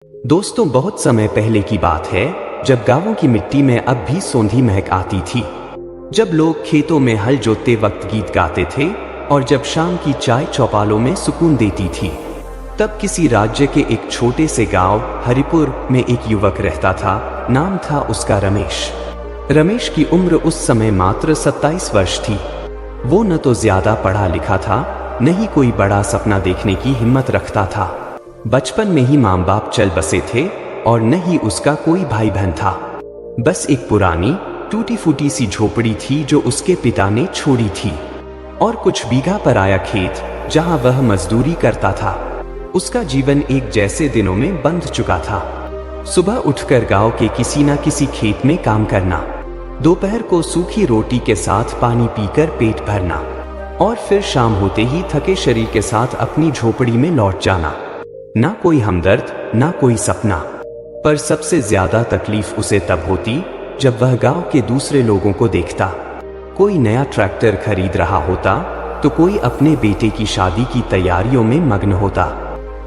दोस्तों, बहुत समय पहले की बात है जब गांवों की मिट्टी में अब भी सौंधी महक आती थी। जब लोग खेतों में हल जोतते वक्त गीत गाते थे और जब शाम की चाय चौपालों में सुकून देती थी। तब किसी राज्य के एक छोटे से गांव हरिपुर में एक युवक रहता था। नाम था उसका रमेश। रमेश की उम्र उस समय मात्र 27 वर्ष थी। वो न तो ज्यादा पढ़ा लिखा था, न ही कोई बड़ा सपना देखने की हिम्मत रखता था। बचपन में ही माँ बाप चल बसे थे और न ही उसका कोई भाई बहन था। बस एक पुरानी टूटी फूटी सी झोपड़ी थी जो उसके पिता ने छोड़ी थी, और कुछ बीघा पराया खेत जहां वह मजदूरी करता था। उसका जीवन एक जैसे दिनों में बंध चुका था। सुबह उठकर गांव के किसी न किसी खेत में काम करना, दोपहर को सूखी रोटी के साथ पानी पीकर पेट भरना, और फिर शाम होते ही थके शरीर के साथ अपनी झोपड़ी में लौट जाना। ना कोई हमदर्द, ना कोई सपना। पर सबसे ज्यादा तकलीफ उसे तब होती जब वह गांव के दूसरे लोगों को देखता। कोई नया ट्रैक्टर खरीद रहा होता तो कोई अपने बेटे की शादी की तैयारियों में मग्न होता।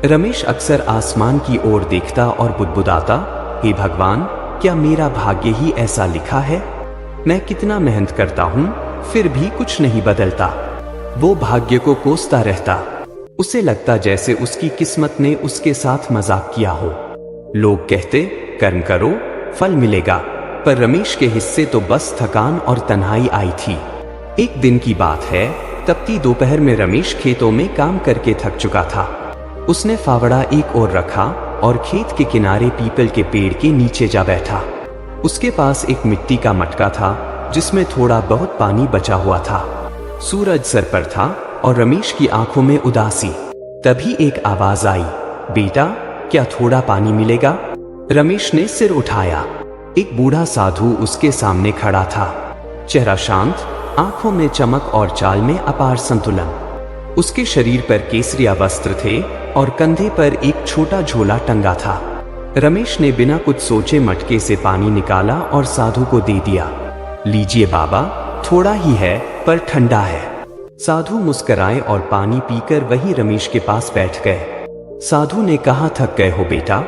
रमेश अक्सर आसमान की ओर देखता और बुदबुदाता, हे भगवान, क्या मेरा भाग्य ही ऐसा लिखा है? मैं कितना मेहनत करता हूँ, फिर भी कुछ नहीं बदलता। वो भाग्य को कोसता रहता। उसे लगता जैसे उसकी किस्मत ने उसके साथ मजाक किया हो। लोग कहते, कर्म करो, फल मिलेगा, पर रमेश के हिस्से तो बस थकान और तन्हाई आई थी। एक दिन की बात है, तपती दोपहर में रमेश खेतों में काम करके थक चुका था। उसने फावड़ा एक ओर रखा और खेत के किनारे पीपल के पेड़ के नीचे जा बैठा। उसके पास एक मिट्टी का मटका था जिसमें थोड़ा बहुत पानी बचा हुआ था। सूरज सर पर था और रमेश की आंखों में उदासी। तभी एक आवाज आई, बेटा, क्या थोड़ा पानी मिलेगा? रमेश ने सिर उठाया। एक बूढ़ा साधु उसके सामने खड़ा था। चेहरा शांत, आंखों में चमक और चाल में अपार संतुलन। उसके शरीर पर केसरिया वस्त्र थे और कंधे पर एक छोटा झोला टंगा था। रमेश ने बिना कुछ सोचे मटके से पानी निकाला और साधु को दे दिया। लीजिए बाबा, थोड़ा ही है पर ठंडा है। साधु मुस्कुराए और पानी पीकर वहीं रमेश के पास बैठ गए। साधु ने कहा, थक गए हो बेटा?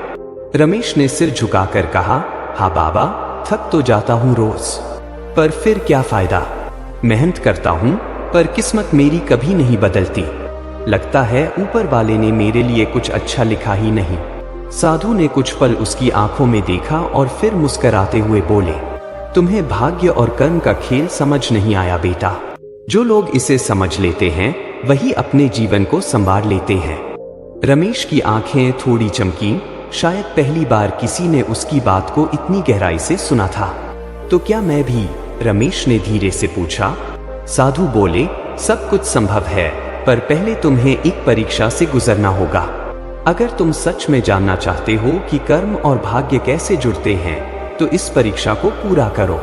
रमेश ने सिर झुकाकर कहा, हाँ बाबा, थक तो जाता हूँ रोज, पर फिर क्या फायदा? मेहनत करता हूँ पर किस्मत मेरी कभी नहीं बदलती। लगता है ऊपर वाले ने मेरे लिए कुछ अच्छा लिखा ही नहीं। साधु ने कुछ पल उसकी आंखों में देखा और फिर मुस्कुराते हुए बोले, तुम्हें भाग्य और कर्म का खेल समझ नहीं आया बेटा। जो लोग इसे समझ लेते हैं वही अपने जीवन को संवार लेते हैं। रमेश की आंखें थोड़ी चमकी। शायद पहली बार किसी ने उसकी बात को इतनी गहराई से सुना था। तो क्या मैं भी? रमेश ने धीरे से पूछा। साधु बोले, सब कुछ संभव है, पर पहले तुम्हें एक परीक्षा से गुजरना होगा। अगर तुम सच में जानना चाहते हो कि कर्म और भाग्य कैसे जुड़ते हैं, तो इस परीक्षा को पूरा करो।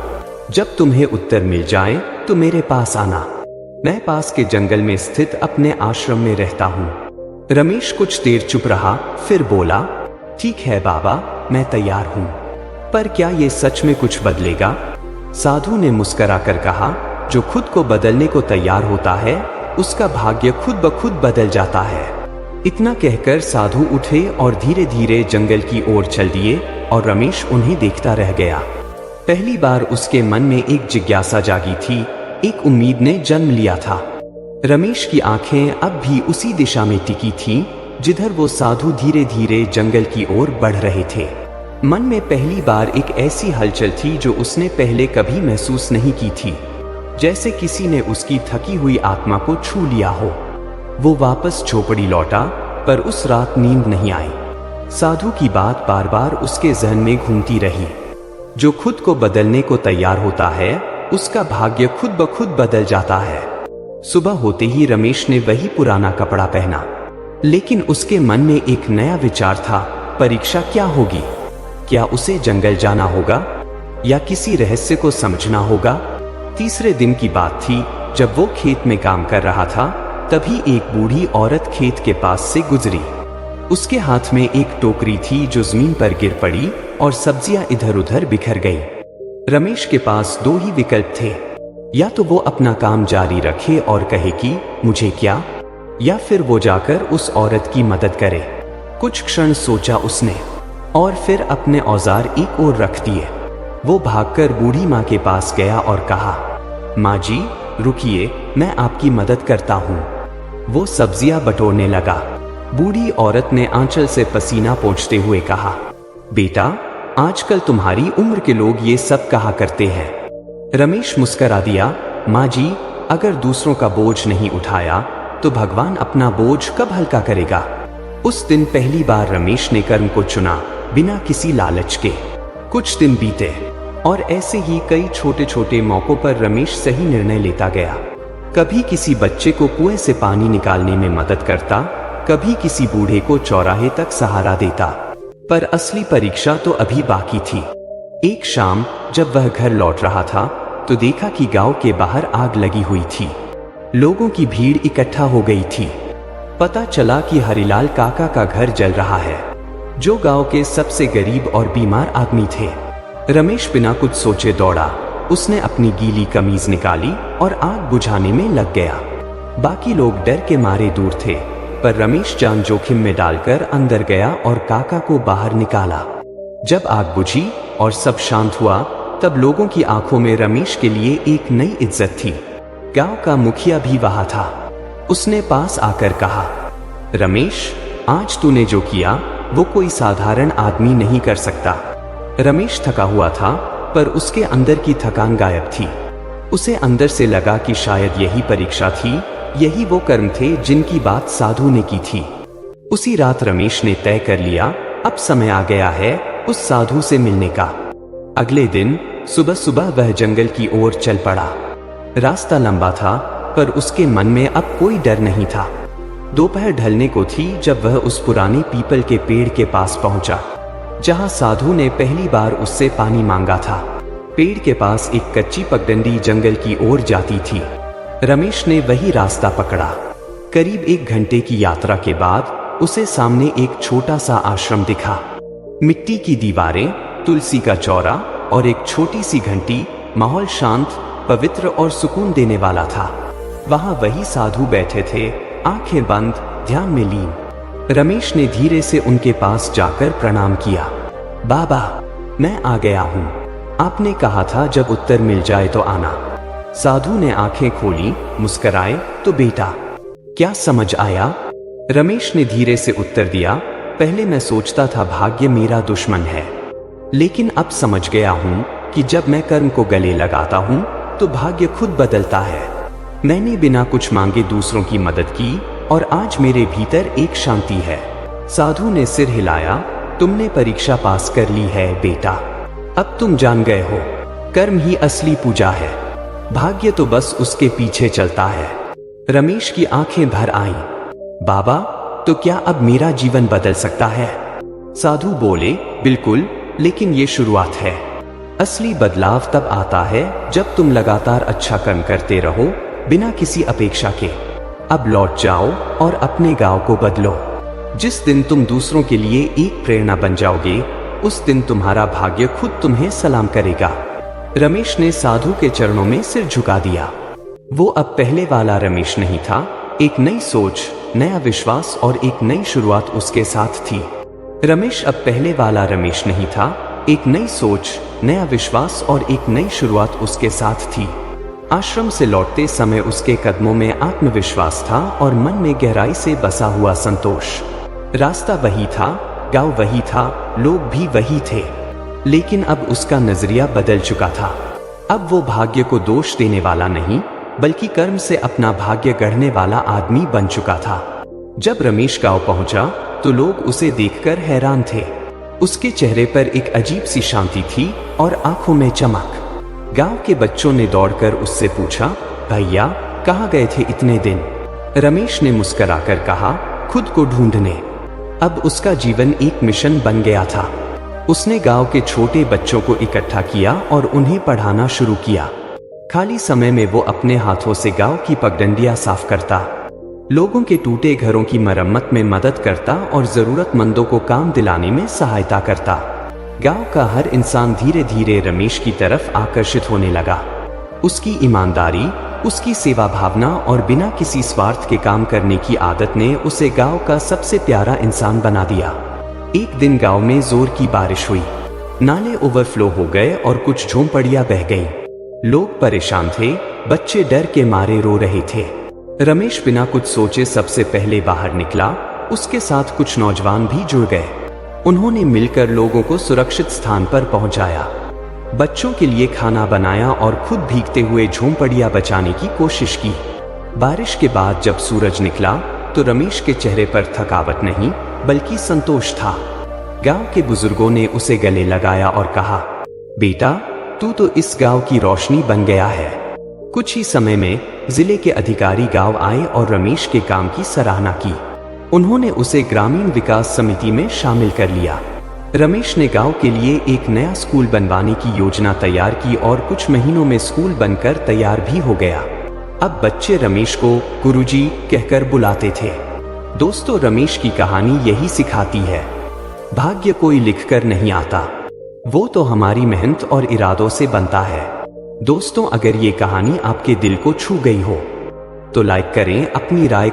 जब तुम्हें उत्तर मिल जाए तो मेरे पास आना। मैं पास के जंगल में स्थित अपने आश्रम में रहता हूँ। रमेश कुछ देर चुप रहा, फिर बोला, ठीक है बाबा, मैं तैयार हूँ, पर क्या ये सच में कुछ बदलेगा? साधु ने मुस्कुराकर कहा, जो खुद को बदलने को तैयार होता है उसका भाग्य खुद ब खुद बदल जाता है। इतना कहकर साधु उठे और धीरे धीरे जंगल की ओर चल दिए और रमेश उन्हें देखता रह गया। पहली बार उसके मन में एक जिज्ञासा जागी थी, एक उम्मीद ने जन्म लिया था। रमेश की आंखें अब भी उसी दिशा में टिकी थीं, जिधर वो साधु धीरे धीरे जंगल की ओर बढ़ रहे थे। मन में पहली बार एक ऐसी हलचल थी जो उसने पहले कभी महसूस नहीं की थी, जैसे किसी ने उसकी थकी हुई आत्मा को छू लिया हो। वो वापस झोपड़ी लौटा, पर उस रात नींद नहीं आई। साधु की बात बार बार उसके जहन में घूमती रही। जो खुद को बदलने को तैयार होता है उसका भाग्य खुद ब खुद बदल जाता है। सुबह होते ही रमेश ने वही पुराना कपड़ा पहना, लेकिन उसके मन में एक नया विचार था। परीक्षा क्या होगी? क्या उसे जंगल जाना होगा या किसी रहस्य को समझना होगा? तीसरे दिन की बात थी, जब वो खेत में काम कर रहा था, तभी एक बूढ़ी औरत खेत के पास से गुजरी। उसके हाथ में एक टोकरी थी जो जमीन पर गिर पड़ी और सब्जियां इधर उधर बिखर गई। रमेश के पास दो ही विकल्प थे, या तो वो अपना काम जारी रखे और कहे कि मुझे क्या, या फिर वो जाकर उस औरत की मदद करे। कुछ क्षण सोचा उसने, और फिर अपने औजार एक ओर रख दिए। वो भागकर बूढ़ी माँ के पास गया और कहा, माँ जी रुकिए, मैं आपकी मदद करता हूँ। वो सब्जियां बटोरने लगा। बूढ़ी औरत ने आंचल से पसीना पोंछते हुए कहा, बेटा आजकल तुम्हारी उम्र के लोग ये सब कहा करते हैं। रमेश मुस्करा दिया, माँ जी अगर दूसरों का बोझ नहीं उठाया तो भगवान अपना बोझ कब हल्का करेगा। उस दिन पहली बार रमेश ने कर्म को चुना, बिना किसी लालच के। कुछ दिन बीते और ऐसे ही कई छोटे छोटे मौकों पर रमेश सही निर्णय लेता गया। कभी किसी बच्चे को कुएं से पानी निकालने में मदद करता, कभी किसी बूढ़े को चौराहे तक सहारा देता। पर असली परीक्षा तो अभी बाकी थी। एक शाम जब वह घर लौट रहा था तो देखा कि गांव के बाहर आग लगी हुई थी। लोगों की भीड़ इकट्ठा हो गई थी। पता चला कि हरिलाल काका का घर जल रहा है, जो गांव के सबसे गरीब और बीमार आदमी थे। रमेश बिना कुछ सोचे दौड़ा। उसने अपनी गीली कमीज निकाली और आग बुझाने में लग गया। बाकी लोग डर के मारे दूर थे, पर रमेश जान जोखिम में डालकर अंदर गया और काका को बाहर निकाला। जब आग बुझी और सब शांत हुआ तब लोगों की आंखों में रमेश के लिए एक नई इज्जत थी। गांव का मुखिया भी वहां था। उसने पास आकर कहा, रमेश आज तूने जो किया वो कोई साधारण आदमी नहीं कर सकता। रमेश थका हुआ था, पर उसके अंदर की थकान गायब थी। उसे अंदर से लगा कि शायद यही परीक्षा थी, यही वो कर्म थे जिनकी बात साधु ने की थी। उसी रात रमेश ने तय कर लिया, अब समय आ गया है उस साधु से मिलने का। अगले दिन सुबह सुबह वह जंगल की ओर चल पड़ा। रास्ता लंबा था, पर उसके मन में अब कोई डर नहीं था। दोपहर ढलने को थी जब वह उस पुराने पीपल के पेड़ के पास पहुंचा, जहां साधु ने पहली बार उससे पानी मांगा था। पेड़ के पास एक कच्ची पगडंडी जंगल की ओर जाती थी। रमेश ने वही रास्ता पकड़ा। करीब 1 घंटे की यात्रा के बाद उसे सामने एक छोटा सा आश्रम दिखा। मिट्टी की दीवारें, तुलसी का चौरा और एक छोटी सी घंटी। माहौल शांत, पवित्र और सुकून देने वाला था। वहां वही साधु बैठे थे, आंखें बंद, ध्यान में लीन। रमेश ने धीरे से उनके पास जाकर प्रणाम किया। बाबा मैं आ गया हूं, आपने कहा था जब उत्तर मिल जाए तो आना। साधु ने आंखें खोली, मुस्कुराए, तो बेटा क्या समझ आया? रमेश ने धीरे से उत्तर दिया, पहले मैं सोचता था भाग्य मेरा दुश्मन है, लेकिन अब समझ गया हूं कि जब मैं कर्म को गले लगाता हूं तो भाग्य खुद बदलता है। मैंने बिना कुछ मांगे दूसरों की मदद की और आज मेरे भीतर एक शांति है। साधु ने सिर हिलाया, तुमने परीक्षा पास कर ली है बेटा। अब तुम जान गए हो, कर्म ही असली पूजा है, भाग्य तो बस उसके पीछे चलता है। रमेश की आंखें भर आईं। बाबा तो क्या अब मेरा जीवन बदल सकता है? साधु बोले, बिल्कुल, लेकिन ये शुरुआत है। असली बदलाव तब आता है जब तुम लगातार अच्छा कर्म करते रहो, बिना किसी अपेक्षा के। अब लौट जाओ और अपने गांव को बदलो। जिस दिन तुम दूसरों के लिए एक प्रेरणा बन जाओगे, उस दिन तुम्हारा भाग्य खुद तुम्हें सलाम करेगा। रमेश ने साधु के चरणों में सिर झुका दिया। वो अब पहले वाला रमेश नहीं था। एक नई सोच, नया विश्वास और एक नई शुरुआत उसके साथ थी। रमेश अब पहले वाला रमेश नहीं था। एक नई सोच, नया विश्वास और एक नई शुरुआत उसके साथ थी। आश्रम से लौटते समय उसके कदमों में आत्मविश्वास था और मन में गहराई से बसा हुआ संतोष। रास्ता वही था, गांव वही था, लोग भी वही थे, लेकिन अब उसका नजरिया बदल चुका था। अब वो भाग्य को दोष देने वाला नहीं, बल्कि कर्म से अपना भाग्य गढ़ने वाला आदमी बन चुका था। जब रमेश गांव पहुंचा तो लोग उसे देखकर हैरान थे। उसके चेहरे पर एक अजीब सी शांति थी और आंखों में चमक। गांव के बच्चों ने दौड़कर उससे पूछा, भैया कहाँ गए थे इतने दिन? रमेश ने मुस्कुराकर कहा, खुद को ढूंढने। अब उसका जीवन एक मिशन बन गया था। उसने गांव के छोटे बच्चों को इकट्ठा किया और उन्हें पढ़ाना शुरू किया। खाली समय में वो अपने हाथों से गांव की पगडंडियां साफ करता, लोगों के टूटे घरों की मरम्मत में मदद करता और जरूरतमंदों को काम दिलाने में सहायता करता। गांव का हर इंसान धीरे धीरे रमेश की तरफ आकर्षित होने लगा। उसकी ईमानदारी, उसकी सेवा भावना और बिना किसी स्वार्थ के काम करने की आदत ने उसे गांव का सबसे प्यारा इंसान बना दिया। एक दिन गांव में जोर की बारिश हुई। नाले ओवरफ्लो हो गए और कुछ झोंपड़ियां बह गईं। लोग परेशान थे, बच्चे डर के मारे रो रहे थे। रमेश बिना कुछ सोचे सबसे पहले बाहर निकला। उसके साथ कुछ नौजवान भी जुड़ गए। उन्होंने मिलकर लोगों को सुरक्षित स्थान पर पहुंचाया, बच्चों के लिए खाना बनाया और खुद भीगते हुए झोंपड़ियां बचाने की कोशिश की। बारिश के बाद जब सूरज निकला तो रमेश के चेहरे पर थकावट नहीं बल्कि संतोष था। गांव के बुजुर्गों ने उसे गले लगाया और कहा, बेटा, तू तो इस गांव की रोशनी बन गया है। कुछ ही समय में जिले के अधिकारी गांव आए और रमेश के काम की सराहना की। उन्होंने उसे ग्रामीण विकास समिति में शामिल कर लिया। रमेश ने गांव के लिए एक नया स्कूल बनवाने की योजना तैयार की और कुछ महीनों में स्कूल बनकर तैयार भी हो गया। अब बच्चे रमेश को गुरुजी कहकर बुलाते थे। दोस्तों, रमेश की कहानी यही सिखाती है, भाग्य कोई लिखकर नहीं आता, वो तो हमारी मेहनत और इरादों से बनता है। दोस्तों, अगर ये कहानी आपके दिल को छू गई हो तो लाइक करें, अपनी राय